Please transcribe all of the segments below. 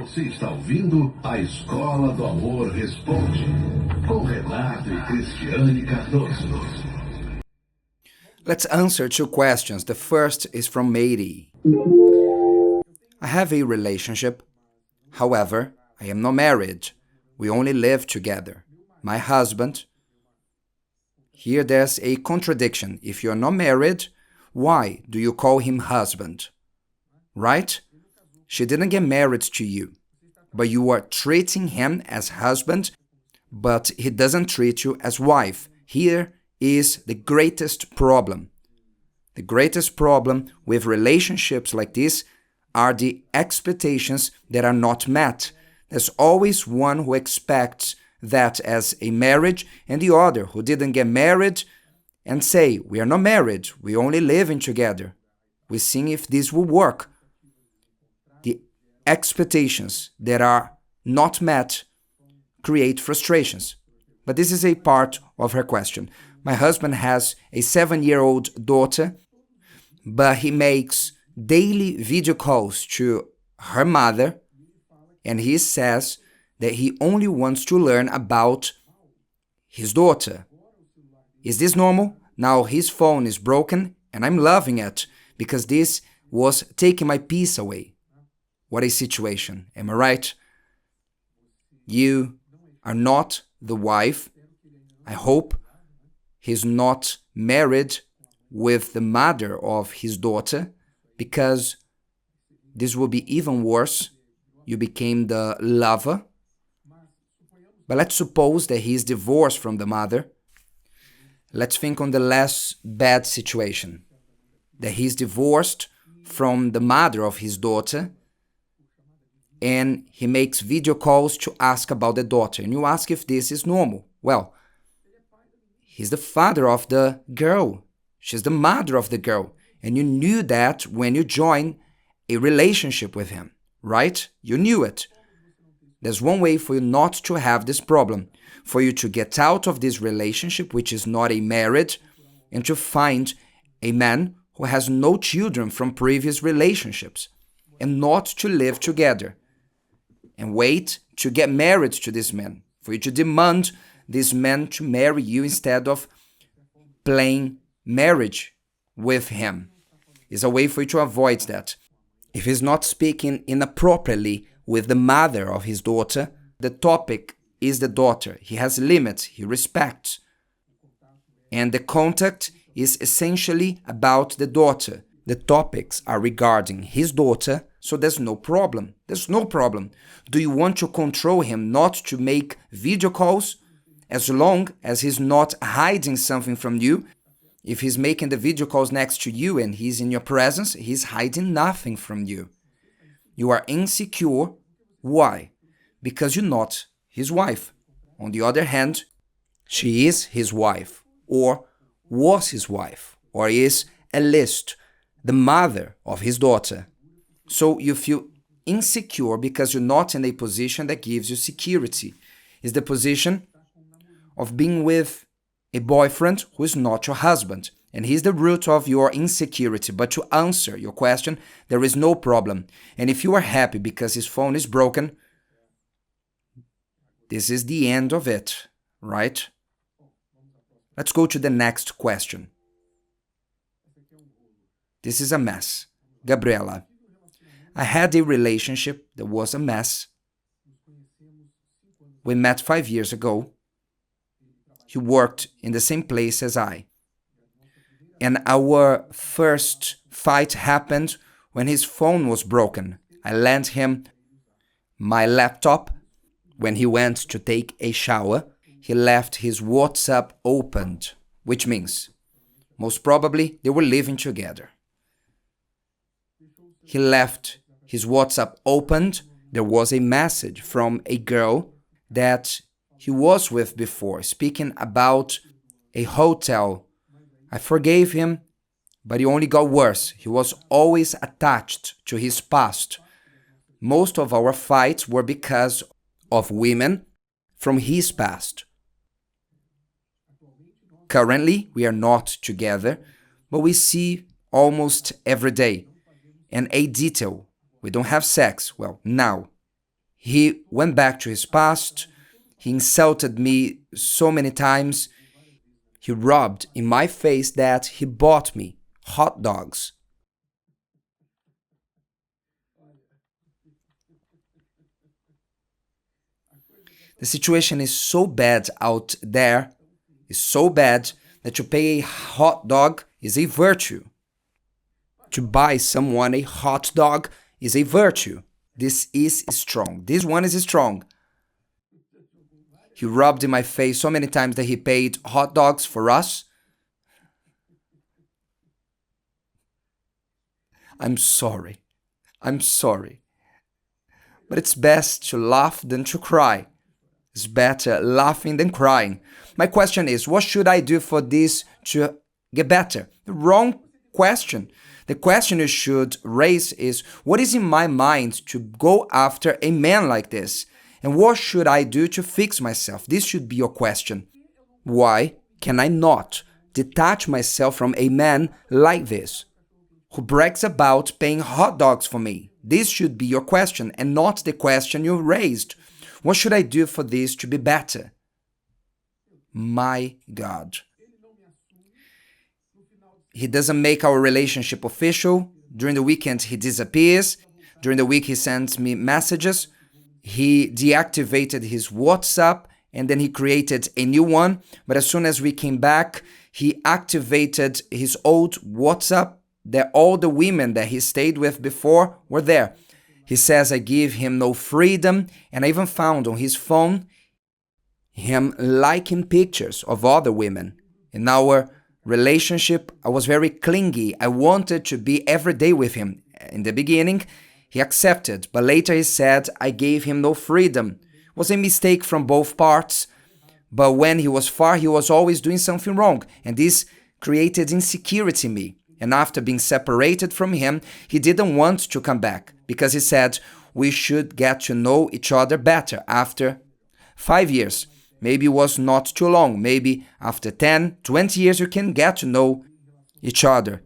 Você está ouvindo a Escola do Amor Responde, com Renato e Cristiane Cardoso. Let's answer two questions. The first is from Mady. I have a relationship. However, I am not married. We only live together. My husband. Here there's a contradiction. If you're not married, why do you call him husband? Right? She didn't get married to you, but you are treating him as husband, but he doesn't treat you as wife. Here is the greatest problem. The greatest problem with relationships like this are the expectations that are not met. There's always one who expects that as a marriage and the other who didn't get married and say, we are not married, we only living together. We're seeing if this will work. The expectations that are not met create frustrations. But this is a part of her question. My husband has a 7-year-old daughter, but he makes daily video calls to her mother, and he says that he only wants to learn about his daughter. Is this normal? Now his phone is broken, and I'm loving it because this was taking my peace away. What a situation, am I right? You are not the wife. I hope he's not married with the mother of his daughter, because this will be even worse. You became the lover. But let's suppose that he is divorced from the mother. Let's think on the less bad situation, that he's divorced from the mother of his daughter, and he makes video calls to ask about the daughter. And you ask if this is normal. Well, he's the father of the girl. She's the mother of the girl. And you knew that when you joined a relationship with him, right? You knew it. There's one way for you not to have this problem, for you to get out of this relationship, which is not a marriage, and to find a man who has no children from previous relationships, and not to live together, and wait to get married to this man, for you to demand this man to marry you instead of playing marriage with him. It's a way for you to avoid that. If he's not speaking inappropriately with the mother of his daughter, the topic is the daughter. He has limits, he respects. And the contact is essentially about the daughter. The topics are regarding his daughter, so there's no problem. There's no problem. Do you want to control him not to make video calls? As long as he's not hiding something from you. If he's making the video calls next to you and he's in your presence, he's hiding nothing from you. You are insecure. Why? Because you're not his wife. On the other hand, she is his wife, or was his wife, or is at least the mother of his daughter. So you feel insecure because you're not in a position that gives you security. It's the position of being with a boyfriend who is not your husband. And he's the root of your insecurity. But to answer your question, there is no problem. And if you are happy because his phone is broken, this is the end of it, right? Let's go to the next question. This is a mess. Gabriela, I had a relationship that was a mess. We met 5 years ago. He worked in the same place as I. And our first fight happened when his phone was broken. I lent him my laptop. When he went to take a shower, he left his WhatsApp opened, which means most probably they were living together. He left his WhatsApp opened. There was a message from a girl that he was with before, speaking about a hotel. I forgave him, but he only got worse. He was always attached to his past. Most of our fights were because of women from his past. Currently, we are not together, but we see almost every day. And a detail, we don't have sex, well, now. He went back to his past. He insulted me so many times. He rubbed in my face that he bought me hot dogs. The situation is so bad out there, is so bad that to pay a hot dog is a virtue. To buy someone a hot dog is a virtue. This is strong. This one is strong. He rubbed in my face so many times that he paid hot dogs for us. I'm sorry. I'm sorry. But it's best to laugh than to cry. It's better laughing than crying. My question is, what should I do for this to get better? The wrong question. The question you should raise is, what is in my mind to go after a man like this? And what should I do to fix myself? This should be your question. Why can I not detach myself from a man like this, who brags about paying hot dogs for me? This should be your question and not the question you raised. What should I do for this to be better? My God. He doesn't make our relationship official. During the weekend, he disappears. During the week, he sends me messages. He deactivated his WhatsApp and then he created a new one. But as soon as we came back, he activated his old WhatsApp. That all the women that he stayed with before were there. He says I give him no freedom, and I even found on his phone him liking pictures of other women. In our relationship, I was very clingy. I wanted to be every day with him. In the beginning, he accepted, but later he said I gave him no freedom. It was a mistake from both parts, but when he was far, he was always doing something wrong, and this created insecurity in me. And after being separated from him, he didn't want to come back because he said we should get to know each other better after 5 years. Maybe it was not too long. Maybe after 10, 20 years you can get to know each other.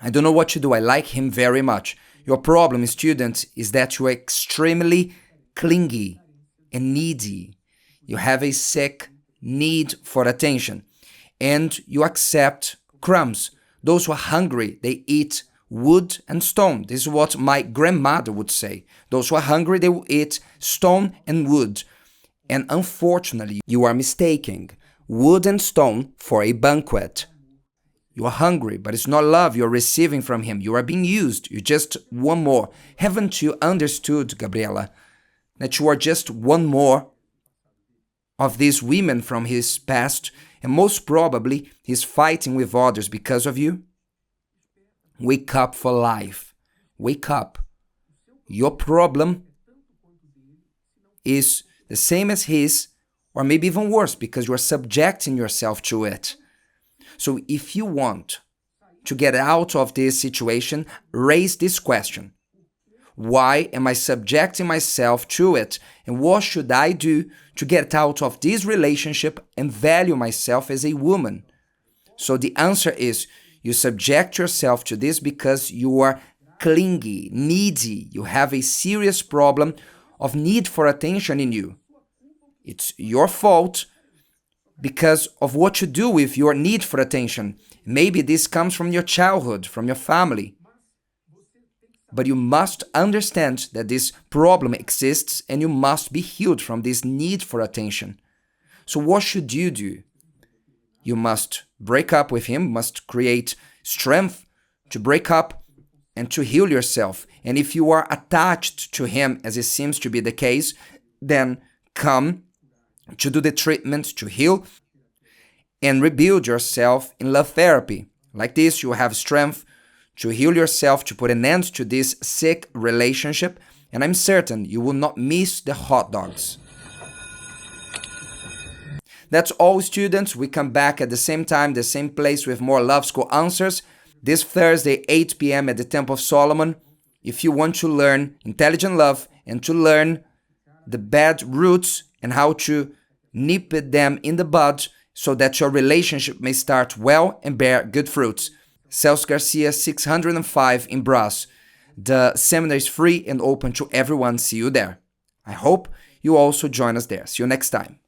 I don't know what to do. I like him very much. Your problem, students, is that you are extremely clingy and needy. You have a sick need for attention. And you accept crumbs. Those who are hungry, they eat wood and stone. This is what my grandmother would say. Those who are hungry, they will eat stone and wood. And unfortunately, you are mistaking wood and stone for a banquet. You are hungry, but it's not love you're receiving from him. You are being used. You just want more. Haven't you understood, Gabriela, that you are just one more of these women from his past? And most probably, he's fighting with others because of you. Wake up for life. Wake up. Your problem is the same as his, or maybe even worse, because you are subjecting yourself to it. So if you want to get out of this situation, raise this question. Why am I subjecting myself to it? And what should I do to get out of this relationship and value myself as a woman? So the answer is, you subject yourself to this because you are clingy, needy. You have a serious problem of need for attention in you. It's your fault because of what you do with your need for attention. Maybe this comes from your childhood, from your family. But you must understand that this problem exists and you must be healed from this need for attention. So what should you do? You must break up with him, must create strength to break up and to heal yourself. And if you are attached to him, as it seems to be the case, then come to do the treatment to heal and rebuild yourself in love therapy. Like this, you have strength to heal yourself, to put an end to this sick relationship, and I'm certain you will not miss the hot dogs. That's all, students. We come back at the same time, the same place with more Love School answers this Thursday, 8 p.m. at the Temple of Solomon. If you want to learn intelligent love and to learn the bad roots and how to nip them in the bud so that your relationship may start well and bear good fruits. Celso Garcia, 605 in Brass. The seminar is free and open to everyone. See you there. I hope you also join us there. See you next time.